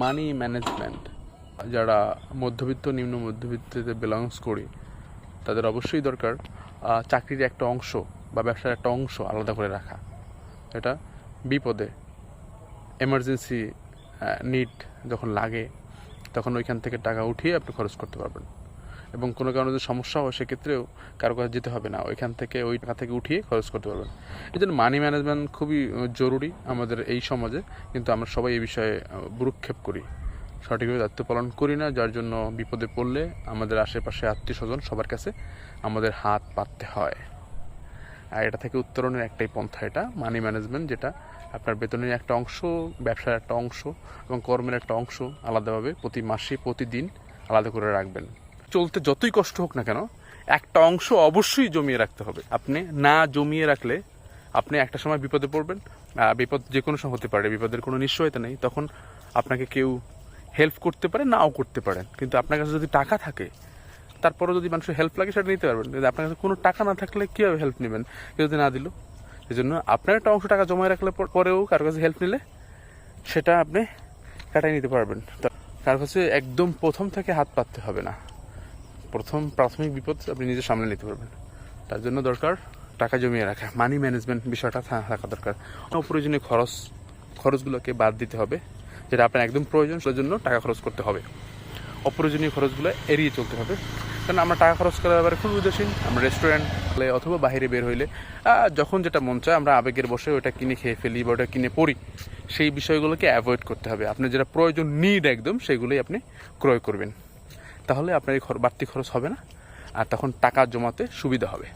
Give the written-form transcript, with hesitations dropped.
Money management যারা মধ্যবিত্ত নিম্ন মধ্যবিত্ততে বিলংস করি তাদের অবশ্যই দরকার চাকরির একটা অংশ বা ব্যবসার একটা অংশ আলাদা করে রাখা। এটা বিপদে এমার্জেন্সি নিড যখন লাগে তখন ওইখান থেকে টাকা উঠিয়ে আপনি খরচ করতে পারবেন, এবং কোনো কারণে যদি সমস্যা হয় সেক্ষেত্রেও কারো কাছে যেতে হবে না, ওইখান থেকে ওই টাকা থেকে উঠিয়ে খরচ করতে পারবেন। এই জন্য মানি ম্যানেজমেন্ট খুবই জরুরি আমাদের এই সমাজে, কিন্তু আমরা সবাই এই বিষয়ে ভ্রুক্ষেপ করি, সঠিকভাবে দায়িত্ব পালন করি না, যার জন্য বিপদে পড়লে আমাদের আশেপাশে আত্মীয় স্বজন সবার কাছে আমাদের হাত পাততে হয়। আর এটা থেকে উত্তরণের একটাই পন্থা, এটা মানি ম্যানেজমেন্ট, যেটা আপনার বেতনের একটা অংশ, ব্যবসার একটা অংশ এবং কর্মের একটা অংশ আলাদাভাবে প্রতি মাসে প্রতিদিন আলাদা করে রাখবেন। চলতে যতই কষ্ট হোক না কেন একটা অংশ অবশ্যই জমিয়ে রাখতে হবে। আপনি না জমিয়ে রাখলে আপনি একটা সময় বিপদে পড়বেন। বিপদ যে কোনো সময় হতে পারে, বিপদের কোনো নিশ্চয়তা নেই, তখন আপনাকে কেউ হেল্প করতে পারে, নাও করতে পারেন, কিন্তু আপনার কাছে যদি টাকা থাকে তারপরেও যদি মানুষের হেল্প লাগে সেটা নিতে পারবেন। কিন্তু আপনার কাছে কোনো টাকা না থাকলে কীভাবে হেল্প নেবেন কেউ যদি না দিল? এই জন্য আপনার একটা অংশ টাকা জমায় রাখলে পরেও কারোর কাছে হেল্প নিলে সেটা আপনি কাটাই নিতে পারবেন। কারোর কাছে একদম প্রথম থেকে হাত পাততে হবে না, প্রাথমিক বিপদ আপনি নিজে সামনে নিতে পারবেন। তার জন্য দরকার টাকা জমিয়ে রাখা, মানি ম্যানেজমেন্ট বিষয়টা থাকা দরকার। অপ্রয়োজনীয় খরচগুলোকে বাদ দিতে হবে, যেটা আপনার একদম প্রয়োজন সেটার জন্য টাকা খরচ করতে হবে। অপ্রয়োজনীয় খরচগুলো এড়িয়ে চলতে হবে, কারণ আমরা টাকা খরচ করার ব্যাপারে খুব উদাসীন। আমরা রেস্টুরেন্ট অথবা বাইরে বের হইলে যখন যেটা মন চায় আমরা আবেগের বসে ওটা কিনে খেয়ে ফেলি বা ওটা কিনে পড়ি। সেই বিষয়গুলোকে অ্যাভয়েড করতে হবে। আপনার যেটা প্রয়োজন নিড একদম সেগুলোই আপনি ক্রয় করবেন, তাহলে আপনার এই বাড়তি খরচ হবে না, আর তখন টাকা জমাতে সুবিধা হবে।